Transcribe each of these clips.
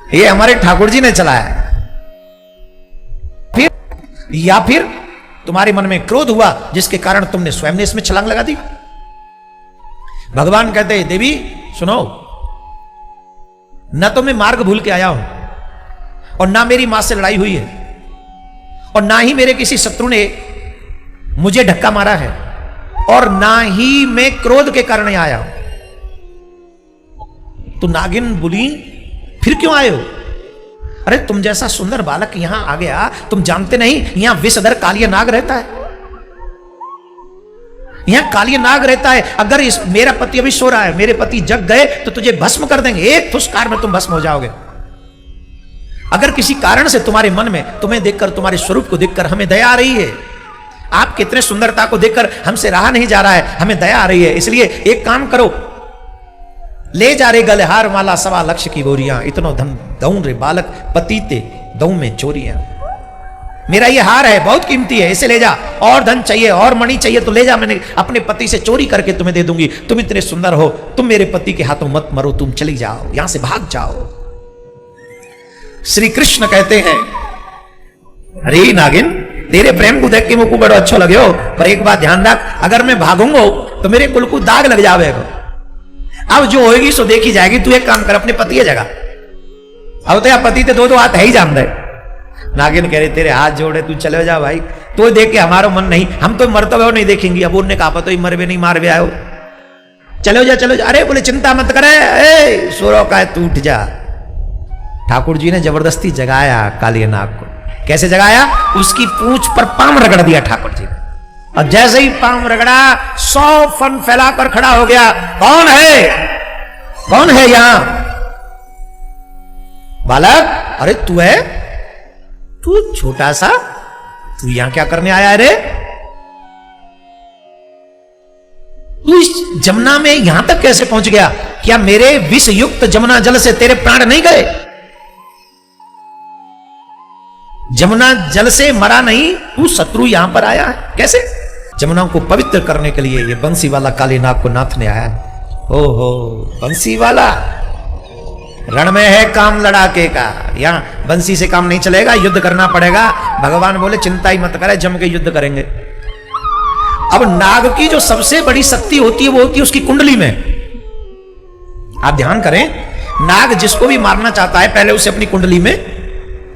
ये हमारे ठाकुर जी ने चलाया। फिर या फिर तुम्हारे मन में क्रोध हुआ जिसके कारण तुमने स्वयं ने इसमें छलांग लगा दी। भगवान कहते हैं देवी सुनो, न तो मैं मार्ग भूल के आया हूं और ना मेरी मां से लड़ाई हुई है और ना ही मेरे किसी शत्रु ने मुझे धक्का मारा है और ना ही मैं क्रोध के कारण आया हूं। तो नागिन बोली फिर क्यों आए हो? अरे तुम जैसा सुंदर बालक यहां आ गया, तुम जानते नहीं यहां विषधर कालिया नाग रहता है। यहां कालिया नाग रहता है। अगर मेरा पति अभी सो रहा है, मेरे पति जग गए तो तुझे भस्म कर देंगे, एक फुसकार में तुम भस्म हो जाओगे। अगर किसी कारण से तुम्हारे मन में तुम्हें देखकर, तुम्हारे स्वरूप को देखकर हमें दया आ रही है, आप कितने सुंदरता को देखकर हमसे रहा नहीं जा रहा है, हमें दया आ रही है, इसलिए एक काम करो, ले जा रे गलहार माला 1.25 लाख की बोरियां, इतनो धन दऊं रे बालक पतीते दऊं में चोरियां। मेरा ये हार है, बहुत कीमती है, इसे ले जा। और धन चाहिए और मणि चाहिए तो ले जा, मैंने अपने पति से चोरी करके तुम्हें दे दूंगी। तुम इतने सुंदर हो, तुम मेरे पति के हाथों मत मरो, तुम चली जाओ, यहां से भाग जाओ। श्री कृष्ण कहते हैं अरे नागिन, तेरे प्रेम को देख के मुझको बड़ा अच्छा लगे हो, पर एक बात ध्यान रख, अगर मैं भागूंगा तो मेरे कुल को दाग लग जाएगा। अब जो होगी सो देखी जाएगी। तू एक काम कर, अपने पति है जगह, अब तो यार पति ते दो हाथ है ही जान दे। नागिन कह रहे तेरे हाथ जोड़े, तू चले जा भाई, तो देख के हमारा मन नहीं, हम तो मरते हुए नहीं देखेंगे। अब उन्होंने कहा तो ही मरवे नहीं मार भी आयो, चलो जा चलो जा। अरे बोले चिंता मत करे, सोरो का है, तू उठ जा। ठाकुर जी ने जबरदस्ती जगाया कालिया नाग को। कैसे जगाया? उसकी पूंछ पर पांव रगड़ दिया ठाकुर जी ने, और जैसे ही पांव रगड़ा 100 फन फैलाकर खड़ा हो गया। कौन है, कौन है यहां? बालक, अरे तू है, तू छोटा सा, तू यहां क्या करने आया है रे? तू इस जमुना में यहां तक कैसे पहुंच गया? क्या मेरे विष युक्त जमुना जल से तेरे प्राण नहीं गए? जमुना जल से मरा नहीं, तू शत्रु यहां पर आया है कैसे? जमुना को पवित्र करने के लिए ये बंसी वाला काली नाग को नाथ ने आया। ओहो, बंसी वाला रण में है काम लड़ाके का, यहां बंसी से काम नहीं चलेगा, युद्ध करना पड़ेगा। भगवान बोले चिंता ही मत करे, जम के युद्ध करेंगे। अब नाग की जो सबसे बड़ी शक्ति होती है वो होती है उसकी कुंडली में। आप ध्यान करें, नाग जिसको भी मारना चाहता है पहले उसे अपनी कुंडली में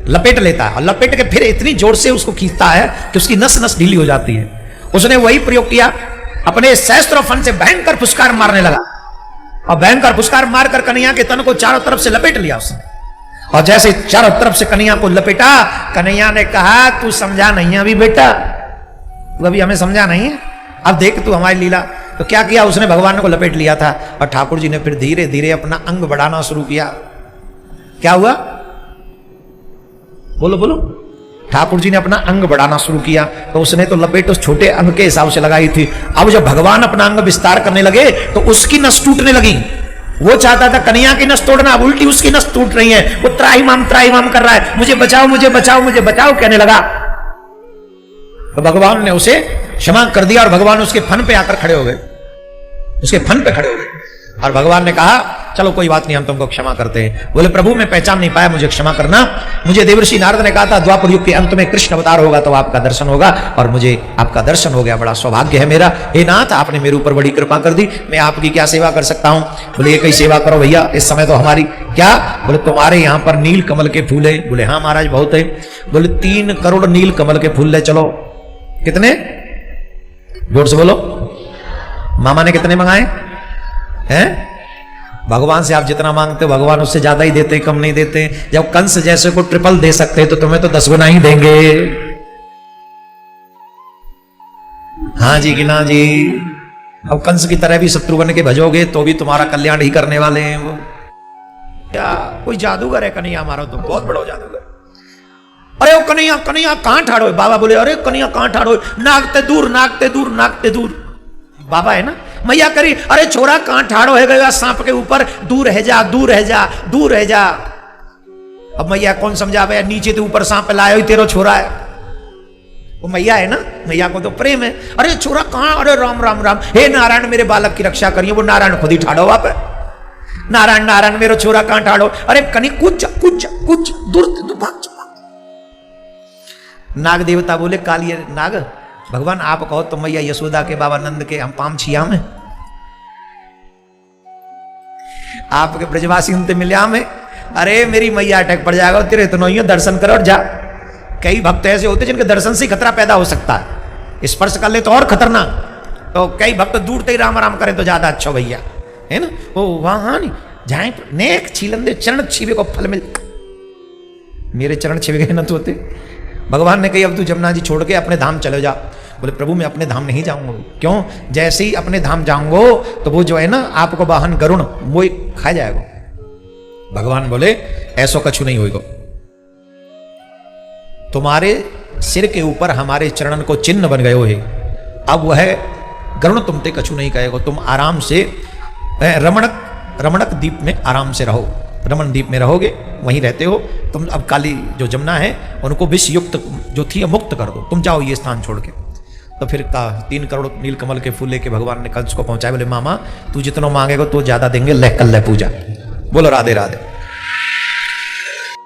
लपेट लेता है और लपेट के फिर इतनी जोर से उसको खींचता है कि उसकी नस नस ढीली हो जाती है। उसने वही प्रयोग किया, अपने सहस्त्र फन से भयंकर फुसकार मारने लगा और भयंकर फुसकार मारकर कन्हैया के तन को चारों तरफ से लपेट लिया उसने। और जैसे चारों तरफ से कन्हैया को लपेटा, कन्हैया ने कहा तू समझा नहीं अभी बेटा, तू अभी हमें समझा नहीं है, अब देख तू हमारी लीला। तो क्या किया उसने? भगवान को लपेट लिया था और ठाकुर जी ने फिर धीरे धीरे अपना अंग बढ़ाना शुरू किया। क्या हुआ? बोलो बोलो। ठाकुर जी ने अपना अंग बढ़ाना शुरू किया तो उसने तो लपेट उस छोटे अंग के हिसाब से लगाई थी। अब जब भगवान अपना अंग विस्तार करने लगे तो उसकी नस टूटने लगी। वो चाहता था कन्हैया की नस तोड़ना, अब उल्टी उसकी नस टूट रही है। वो त्राहिमाम कर रहा है, मुझे बचाओ मुझे बचाओ मुझे बचाओ कहने लगा। तो भगवान ने उसे क्षमा कर दिया और भगवान उसके फन पे आकर खड़े हो गए, उसके फन पे खड़े हो गए और भगवान ने कहा चलो कोई बात नहीं, हम तुमको क्षमा करते हैं। बोले प्रभु मैं पहचान नहीं पाया, मुझे क्षमा करना। मुझे देवर्षि नारद ने कहा था द्वापर युग के अंत में कृष्ण अवतार होगा तो आपका दर्शन होगा और मुझे आपका दर्शन हो गया, बड़ा सौभाग्य है मेरा। हे नाथ, आपने मेरे ऊपर बड़ी कृपा कर दी, मैं आपकी क्या सेवा कर सकता हूं? बोले ये कई सेवा करो भैया, इस समय तो हमारी क्या? बोले तुम्हारे यहाँ पर नील कमल के फूल है। बोले हाँ महाराज बहुत है। बोले 3 करोड़ नील कमल के फूल ले चलो। कितने? जोर से बोलो। मामा ने कितने मंगाए हैं? भगवान से आप जितना मांगते हो भगवान उससे ज्यादा ही देते, कम नहीं देते। जब कंस जैसे को ट्रिपल दे सकते हैं तो तुम्हें तो 10 गुना ही देंगे। हाँ जी कि ना जी? अब कंस की तरह भी शत्रु बन के भजोगे तो भी तुम्हारा कल्याण ही करने वाले हैं वो। क्या कोई जादूगर है कन्हैया हमारा? तो बहुत बड़ा जादूगर। अरे वो कन्हैया कन्हैया कहां ठाड़ो? बाबा बोले अरे कन्हैया कहां ठाड़ो? नागते दूर नागते दूर नागते दूर। बाबा है ना? मैया करी अरे छोरा कहां ठाड़ो है गया सांप के ऊपर, दूर है जा दूर है जा दूर है जा। अब मैया कौन समझावे, नीचे तो ऊपर सांप लाया ही तेरा छोरा है। वो मैया है ना, मैया को तो प्रेम है। अरे छोरा कहां? अरे राम राम राम, हे नारायण मेरे बालक की रक्षा करिए। वो नारायण खुद ही ठाड़ो वहां पे। नारायण नारायण मेरो छोरा कहां ठाड़ो, अरे कनी कुछ कुछ कुछ दूर तू भाग जा। नाग देवता बोले काली नाग भगवान आप कहो तो मैया यशोदा के बाबा नंद के हम पाम छिया में आपके ब्रजवासी उनते मिल्या में, अरे मेरी मैया अटैक पड़ जाएगा तेरे तो नहीं दर्शन करो और जा। कई भक्त ऐसे होते जिनके दर्शन से खतरा पैदा हो सकता है, स्पर्श कर ले तो और खतरनाक। तो कई भक्त दूर से ही राम राम करें तो ज्यादा अच्छा भैया है ना। वो वहां नहीं जाए नेक छीलन दे चरण छीवे को फल मिल, मेरे चरण छीवे गए न तो होते। भगवान ने कही अब तू जमुना जी छोड़ के अपने धाम चले जा। बोले प्रभु मैं अपने धाम नहीं जाऊंगा। क्यों? जैसे ही अपने धाम जाऊंगो तो वो जो है ना आपको वाहन गरुण वो खा जाएगा। भगवान बोले ऐसा कछु नहीं होगा, तुम्हारे सिर के ऊपर हमारे चरणन को चिन्ह बन गयो है, अब वह गरुण तुमते कछु नहीं कहेगा। तुम आराम से रमणक द्वीप में आराम से रहो, रमन द्वीप में रहोगे, वहीं रहते हो तुम। अब काली जो जमुना है उनको विष युक्त जो थी मुक्त कर दो, तुम जाओ ये स्थान छोड़ के। तो फिर 3 करोड़ नीलकमल के फूल लेके भगवान ने कंस को पहुंचाया। बोले मामा तू जितना मांगेगा तो ज्यादा देंगे, ले कल ले पूजा। बोलो राधे राधे।